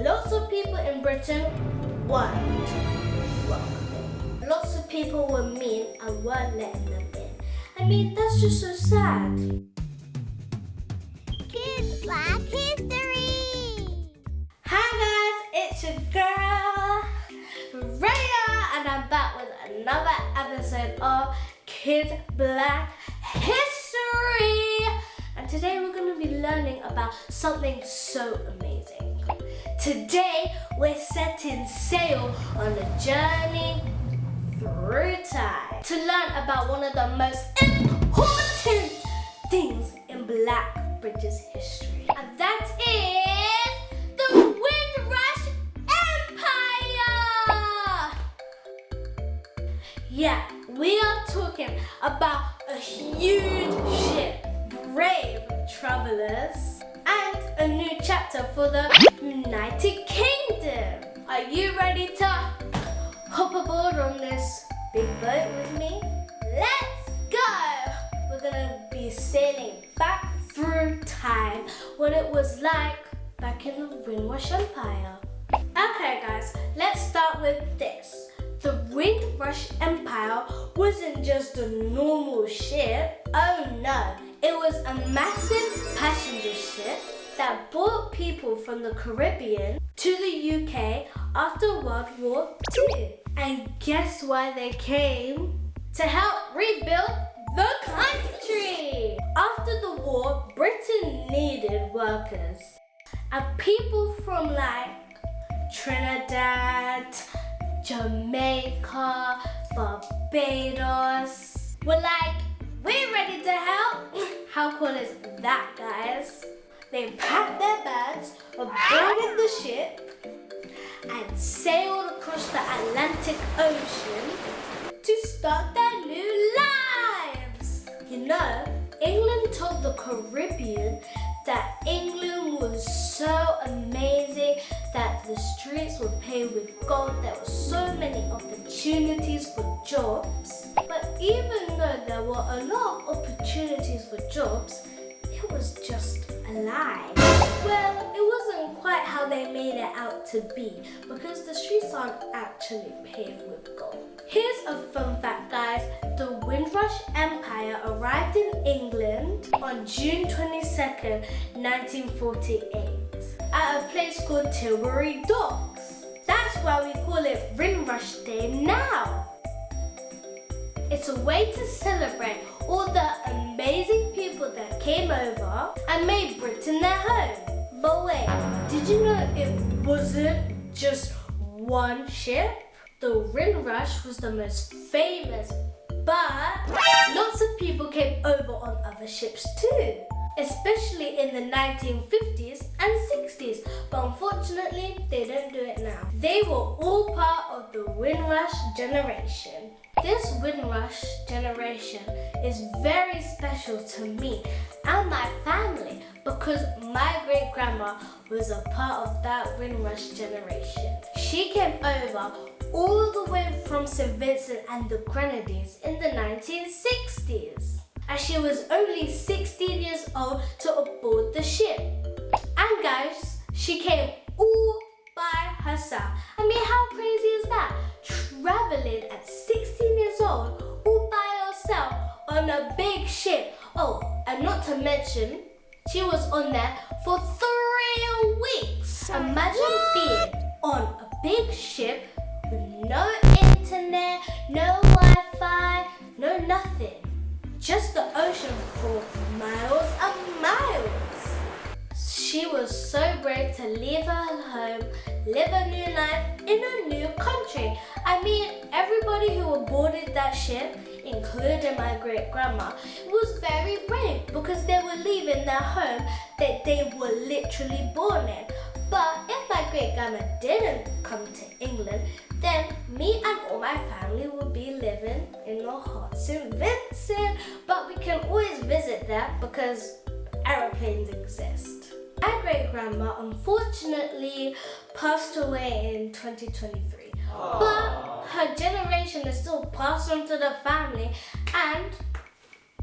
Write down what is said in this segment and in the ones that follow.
lots of people in Britain weren't welcoming. Lots of people were mean and weren't letting them in. I mean, that's just so sad. Kids Black History! Hi guys, it's your girl, Raiyah, and I'm back with another episode of Kids Black History. And today we're going to be learning about something so amazing. Today we're setting sail on a journey through time to learn about one of the most important things in Black British history. And that is the Windrush Empire! Yeah, we are talking about a huge ship, brave travelers, and a new chapter for the United Kingdom. Are you ready to hop aboard on this big boat with me? Let's go! We're gonna be sailing back through time, what it was like back in the Windrush Empire. Okay guys, let's start with this. The Windrush Empire wasn't just a normal ship. Oh no, it was a massive passenger ship that brought people from the Caribbean to the UK after World War II. And guess why they came? To help rebuild the country. After the war, Britain needed workers. And people from like Trinidad, Jamaica, Barbados were like, we're ready to help. How cool is that, guys? They packed their bags, boarded the ship, and sailed across the Atlantic Ocean to start their new lives. You know, England told the Caribbean that England was so amazing, that the streets were paved with gold, there were so many opportunities for jobs. But even though there were a lot of opportunities for jobs, it was just a lie. Well, it wasn't quite how they made it out to be, because the streets aren't actually paved with gold. Here's a fun fact, guys. The Windrush Empire arrived in England on June 22nd, 1948, at a place called Tilbury Docks. That's why we call it Windrush Day now. It's a way to celebrate all the amazing people that came over and made Britain their home. But wait, did you know it wasn't just one ship? The Windrush was the most famous, but lots of people came over on other ships too, especially in the 1950s and 60s, but unfortunately they don't do it now. They were all part of the Windrush Generation. This Windrush Generation is very special to me and my family because my great-grandma was a part of that Windrush Generation. She came over all the way from St. Vincent and the Grenadines in the 1960s. And she was only 16 years old to aboard the ship. And guys, she came all by herself. I mean, how crazy is that? Traveling at 16 years old, all by herself on a big ship. Oh, and not to mention, she was on there for 3 weeks. Imagine being on a big ship with no internet, no Wi-Fi, no nothing. Just the ocean for miles and miles. She was so brave to leave her home, live a new life in a new country. I mean, everybody who boarded that ship, including my great-grandma, was very brave because they were leaving their home that they were literally born in. But if my great-grandma didn't come to England, then me and all my family would be living in the hot St. Vincent. But we can always visit there because aeroplanes exist. My great-grandma unfortunately passed away in 2023. But her generation is still passed on to the family, and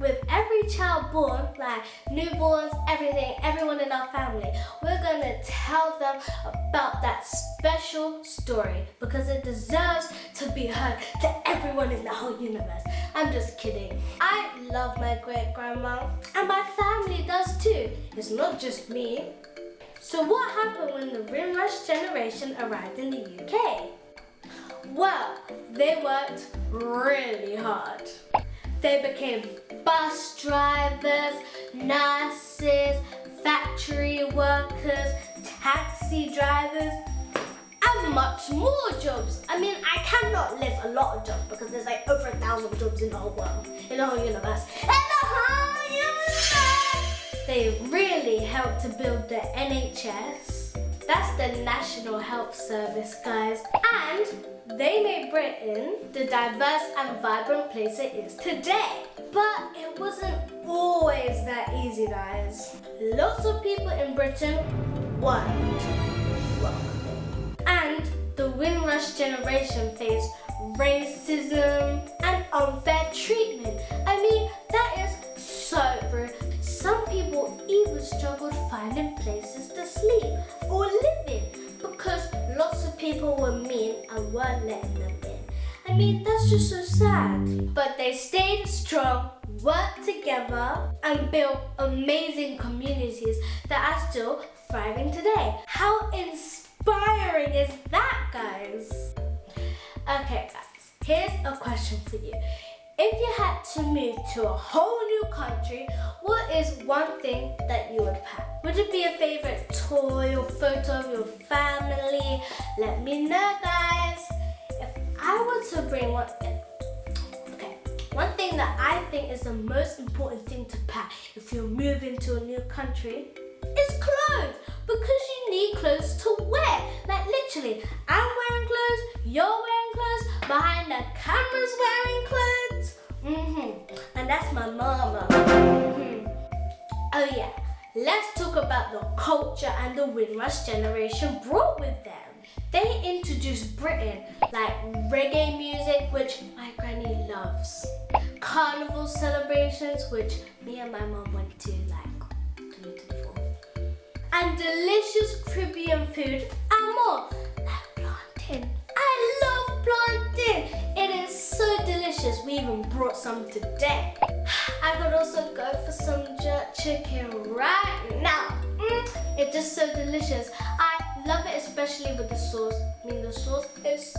With every child born, like newborns, everything, everyone in our family, we're gonna tell them about that special story because it deserves to be heard to everyone in the whole universe. I'm just kidding. I love my great-grandma, and my family does too. It's not just me. So what happened when the Windrush Generation arrived in the UK? Well, they worked really hard. They became bus drivers, nurses, factory workers, taxi drivers, and much more jobs. I mean, I cannot list a lot of jobs because there's like over 1,000 jobs in the whole world, in the whole universe. They really helped to build the NHS. That's the National Health Service, guys. And they made Britain the diverse and vibrant place it is today. But it wasn't always that easy, guys. Lots of people in Britain weren't welcoming. And the Windrush Generation faced racism and unfair treatment. I mean, that is so rude. Some people even struggled finding places to sleep or live in because lots of people were mean and weren't letting them in. I mean, that's just so sad. But they stayed strong, worked together, and built amazing communities that are still thriving today. How inspiring is that, guys? Okay, guys, here's a question for you. If you had to move to a whole new country, what is one thing that you would pack? Would it be a favorite toy or photo of your family? Let me know, guys. If I were to bring one thing that I think is the most important thing to pack if you're moving to a new country is clothes, because you need clothes to wear. Like literally, I'm wearing clothes, you're wearing clothes, behind the camera's wearing clothes. And that's my mama. Oh yeah, let's talk about the culture and the Windrush Generation brought with them. They introduced Britain, like reggae music, which my granny loves. Carnival celebrations, which me and my mom went to like 2024. And delicious Caribbean food and more, like plantain. I love plantain. It is so delicious. We even brought some today. I could also go for some jerk chicken right now. It's just so delicious. I love it, especially with the sauce. I mean, the sauce is so...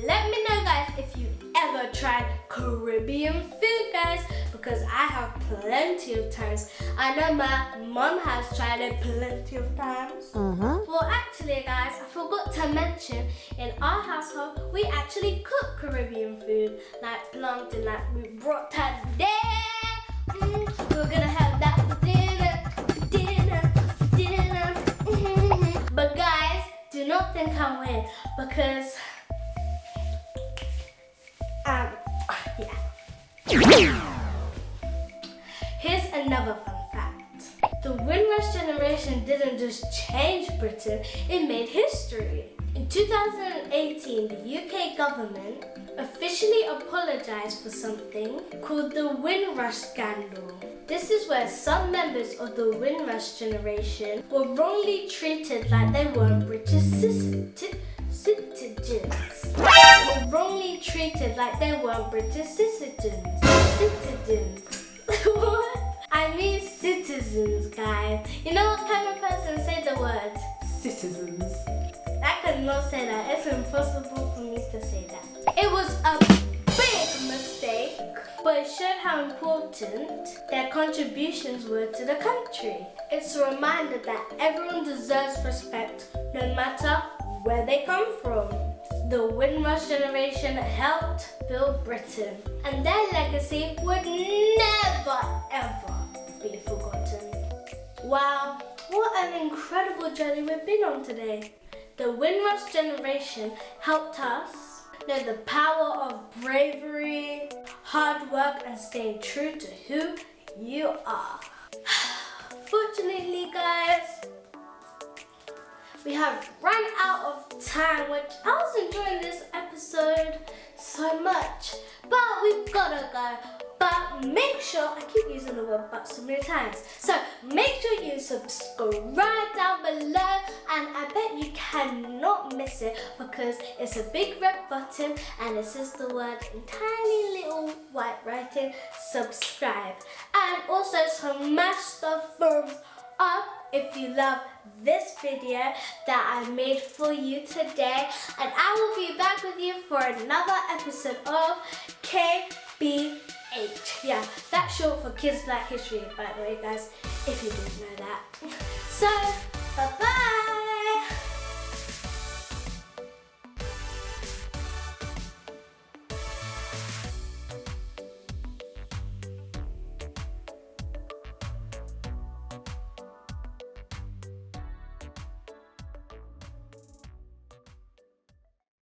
Let me know, guys, if you ever tried Caribbean food, guys, because I have plenty of times. I know my mom has tried it plenty of times. Well, actually, guys, I forgot to mention, in our household, we actually cook Caribbean food, like plantain, like we brought that there. We're gonna have that for dinner. But guys, do not think I'm weird, because here's another fun fact. The Windrush Generation didn't just change Britain, it made history. In 2018, the UK government officially apologized for something called the Windrush scandal. This is where some members of the Windrush Generation were wrongly treated like they weren't British citizens. Wrongly treated like they weren't British citizens. What? I mean citizens, guys. You know what kind of person say the word citizens? I cannot say that. It's impossible for me to say that. It was a big mistake, but it showed how important their contributions were to the country. It's a reminder that everyone deserves respect, no matter where they come from. The Windrush Generation helped build Britain, and their legacy would never ever be forgotten. Wow, what an incredible journey we've been on today. The Windrush Generation helped us know the power of bravery, hard work, and staying true to who you are. Fortunately, guys, we have run out of time, which I was enjoying this episode so much. But we've gotta go. But make sure, I keep using the word but so many times. So make sure you subscribe down below, and I bet you cannot miss it because it's a big red button and it says the word in tiny little white writing, subscribe. And also smash the thumbs up if you love this video that I made for you today. And I will be back with you for another episode of KBH. Yeah, that's short for Kids Black History, by the way, guys, if you didn't know that. So, bye-bye.